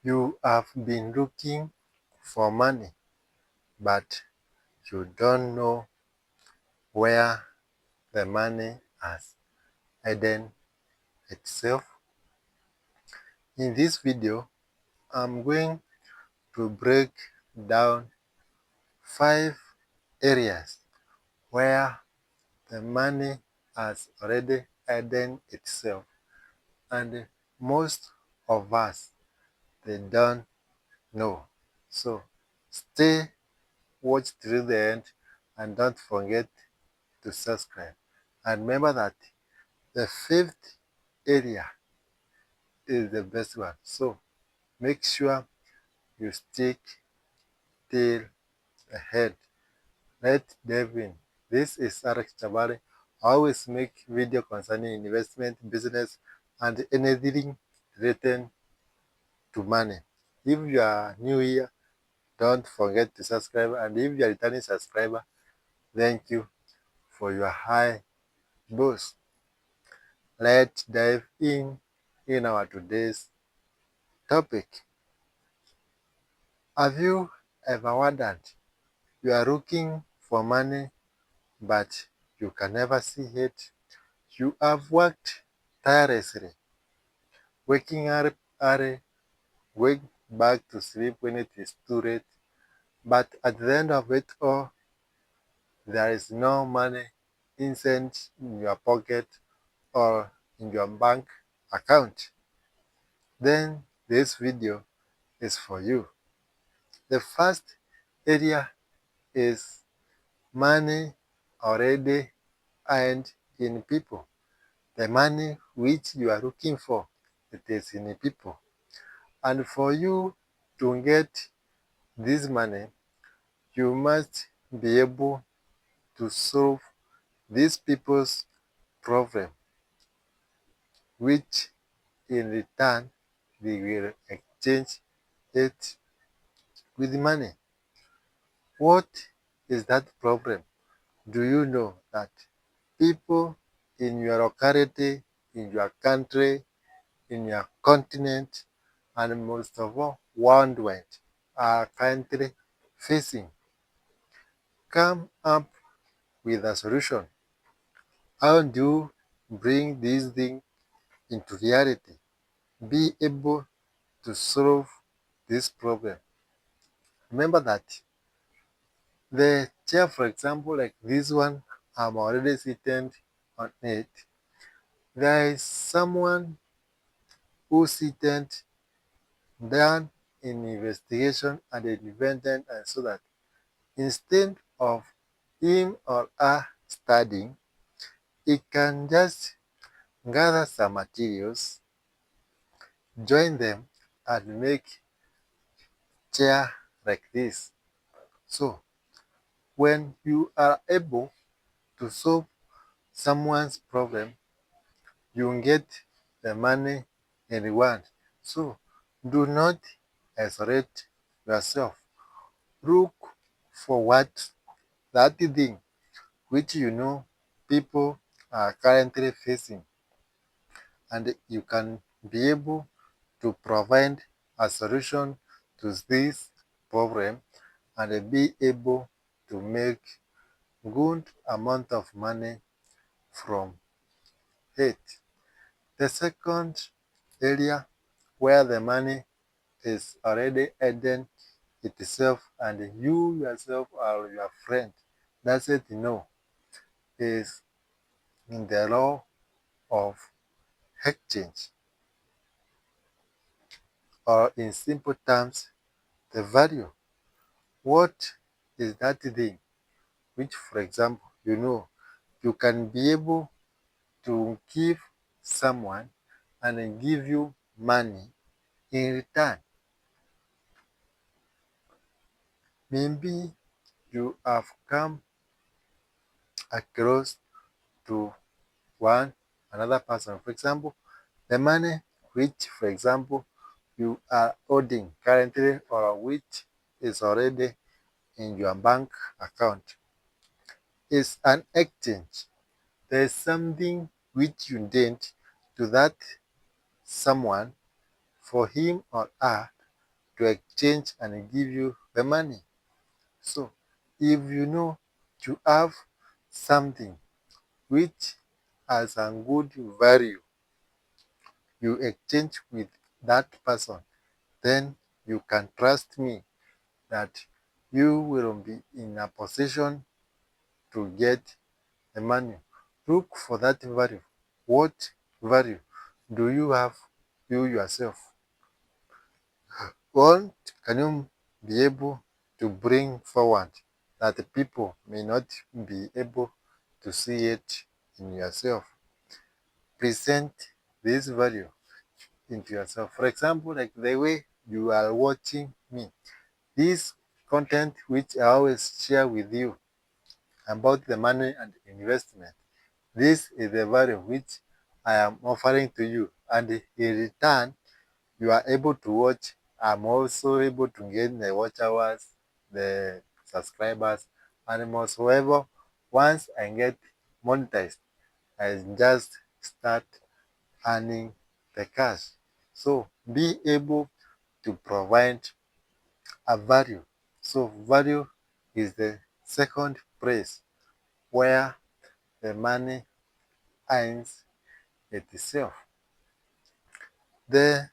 You have been looking for money, but you don't know where the money has hidden itself. In this video, I'm going to break down 5 areas where the money has already hidden itself, and most of us they don't know. So stay, watch till the end, and don't forget to subscribe. And remember that the fifth area is the best one. So make sure you stick till the head. Let's dive in. This is Alex Chabari. I always make video concerning investment, business, and anything related to money. If you are new here, don't forget to subscribe. And if you are a returning subscriber, thank you for your high boost. Let's dive in our today's topic. Have you ever wondered you are looking for money but you can never see it? You have worked tirelessly, waking up early, going back to sleep when it is too late, but at the end of it all, there is no money inside in your pocket or in your bank account. Then this video is for you. The first area is money already earned in people. The money which you are looking for, it is in people. And for you to get this money, you must be able to solve these people's problem, which in return they will exchange it with money. What is that problem? Do you know that people in your locality, in your country, in your continent, and most of all worldwide are currently facing? Come up with a solution. How do you bring this thing into reality? Be able to solve this problem. Remember that the chair, for example, like this one, I'm already seated on it. There is someone who seated done in investigation and independent, and so that instead of him or her studying, he can just gather some materials, join them, and make chair like this. So when you are able to solve someone's problem, you get the money in reward. So do not isolate yourself. Look for what that thing which you know people are currently facing, and you can be able to provide a solution to this problem and be able to make good amount of money from it. The second area where the money is already hidden itself and you yourself or your friend doesn't know is in the law of exchange, or in simple terms, the value. What is that thing which, for example, you know you can be able to give someone and give you money in return? Maybe you have come across to one another person. For example, the money which, for example, you are holding currently or which is already in your bank account is an exchange. There is something which you did to that someone for him or her to exchange and give you the money. So if you know you have something which has a good value, you exchange with that person, then you can trust me that you will be in a position to get the money. Look for that value. What value do you have you yourself? What can you be able to bring forward that the people may not be able to see it in yourself? Present this value into yourself. For example, like the way you are watching me, this content which I always share with you about the money and investment, this is the value which I am offering to you, and in return, you are able to watch. I'm also able to get the watch hours, the subscribers, and whatsoever. Once I get monetized, I just start earning the cash. So be able to provide a value. So value is the second place where the money earns itself. The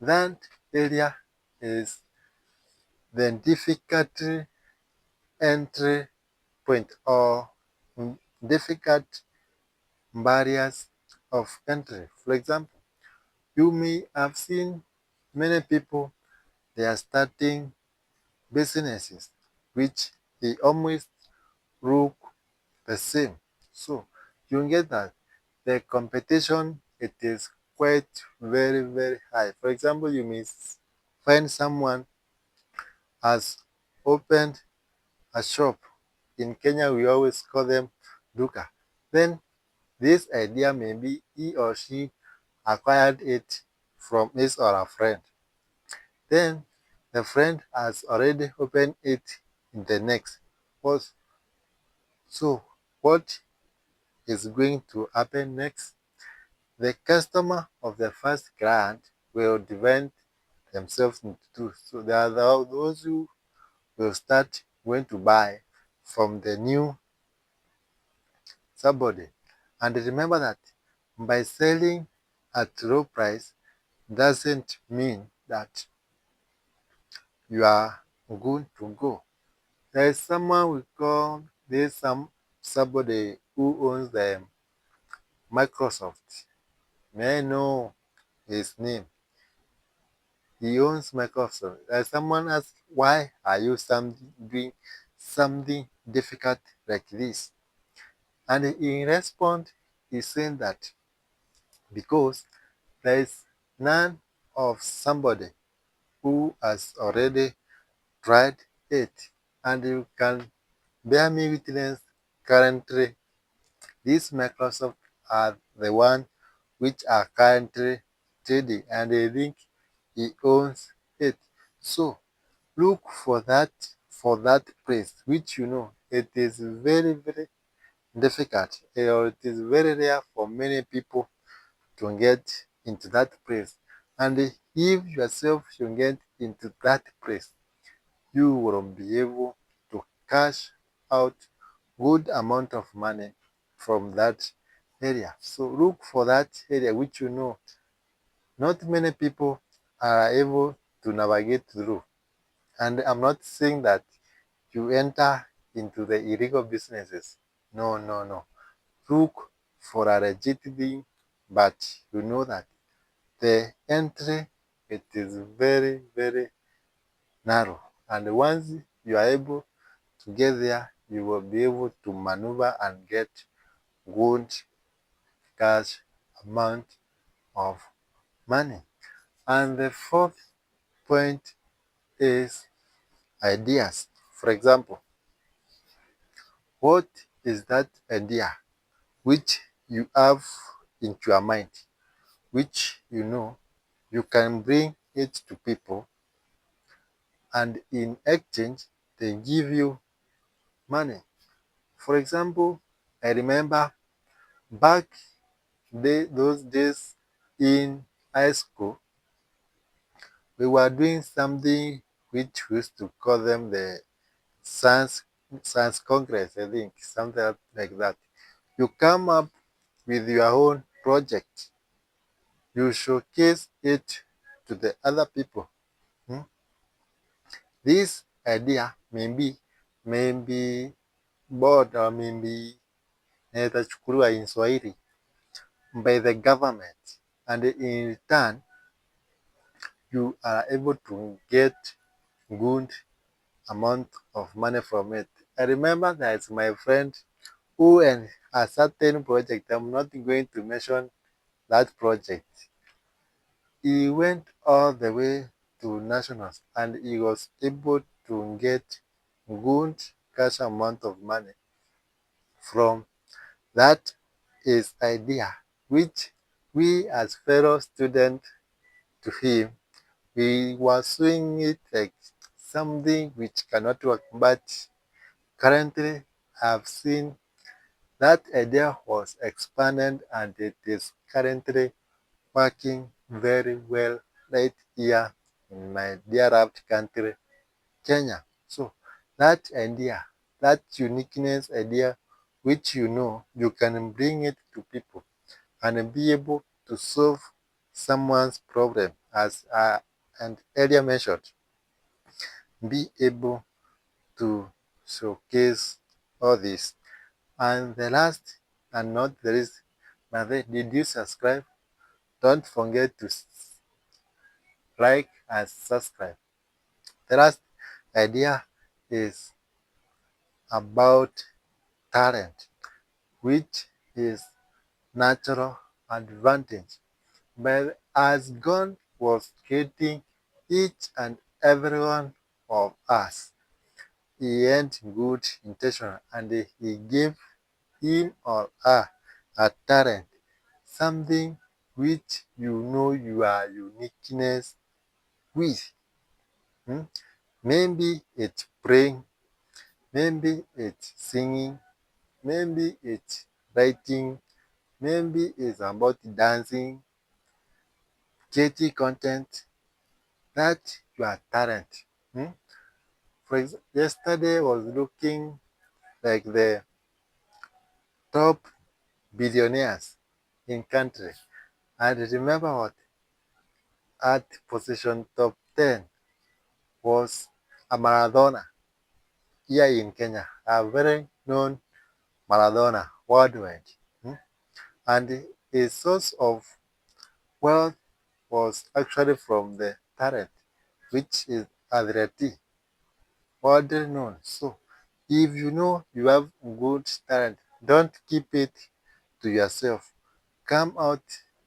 third area is the difficult entry point or difficult barriers of entry. For example, you may have seen many people, they are starting businesses which they almost look the same. So you get that the competition, it is quite very high. For example, you may find someone has opened a shop. In Kenya, we always call them duka. Then this idea, maybe he or she acquired it from his or her friend. Then the friend has already opened it in the next. So what is going to happen next? The customer of the first client will divide themselves into two. So there are those who will start going to buy from the new somebody. And remember that by selling at low price doesn't mean that you are good to go. There is someone we call this somebody who owns the Microsoft. May I know his name? He owns Microsoft. There's someone asks, why are you doing something difficult like this? And in response, he's saying that because there is none of somebody who has already tried it, and you can bear me witness currently these Microsoft are the one which are currently trading, and I think he owns it. So look for that place which you know it is very difficult, or it is very rare for many people to get into that place. And if yourself you get into that place, you will be able to cash out good amount of money from that area. So look for that area which you know not many people are able to navigate through. And I'm not saying that you enter into the illegal businesses. No. Look for a legit thing, but you know that the entry, it is very narrow. And once you are able to get there, you will be able to maneuver and get good cash amount of money. And the fourth point is ideas. For example, what is that idea which you have into your mind, which you know you can bring it to people, and in exchange they give you money. For example, I remember back those days in high school, We were doing something which we used to call them the Science Congress, I think, something like that. You come up with your own project, you showcase it to the other people. Hmm? This idea maybe board or maybe inachukuliwa in Swahili by the government, and in return you are able to get good amount of money from it. I remember that my friend who in a certain project, I'm not going to mention that project, he went all the way to nationals and he was able to get good cash amount of money from that his idea, which we as fellow students to him, we were seeing it like something which cannot work. But currently, I've seen that idea was expanded and it is currently working very well right here in my dear loved country, Kenya. So that idea, that uniqueness idea, which you can bring it to people and be able to solve someone's problem, as and earlier mentioned, be able to showcase all this. And the last and not the least, did you subscribe? Don't forget to like and subscribe. The last idea is about talent, which is natural advantage. But as God was creating each and every one of us, He had good intention and He gave him or her a talent, something which your uniqueness with. Hmm? Maybe it's praying, maybe it's singing, maybe it's writing, maybe it's about dancing, creating content, that your talent. Hmm? For example, yesterday I was looking like the top billionaires in country. And remember what at position top 10 was a Maradona here in Kenya, a very known Maradona worldwide. Hmm? And his source of wealth was actually from the talent, which is athletic, widely known. So if you know you have good talent, don't keep it to yourself. Come out,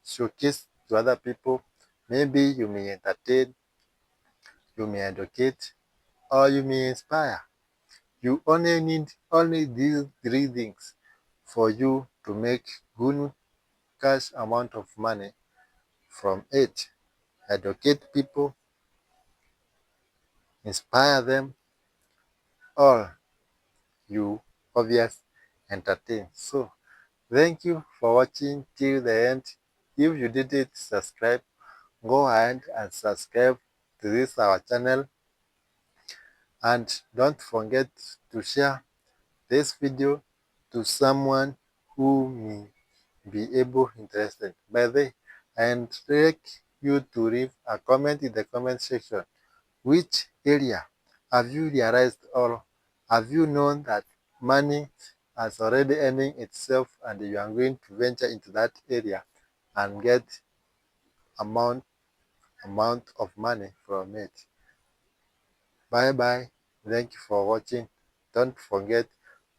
showcase to other people. Maybe you may entertain, you may educate, or you may inspire. You only need only these three things for you to make good cash amount of money from it. Educate people, inspire them, or you obvious entertain. So thank you for watching till the end. If you didn't subscribe, go ahead and subscribe to this our channel, and don't forget to share this video to someone who may be able interested. By the way, and like you to leave a comment in the comment section. Which area have you realized or have you known that money has already earning itself and you are going to venture into that area and get amount amount of money from it? Bye bye. Thank you for watching. Don't forget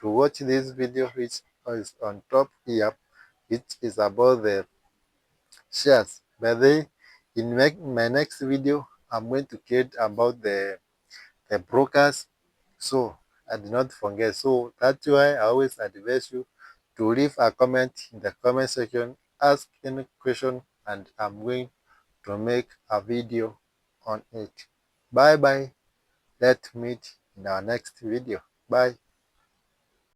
to watch this video which is on top here, which is about the shares. By the way, in my next video, I'm going to create about the brokers. So I did not forget. So that's why I always advise you to leave a comment in the comment section, ask any question, and I'm going to make a video on it. Bye bye. Let's meet in our next video. Bye.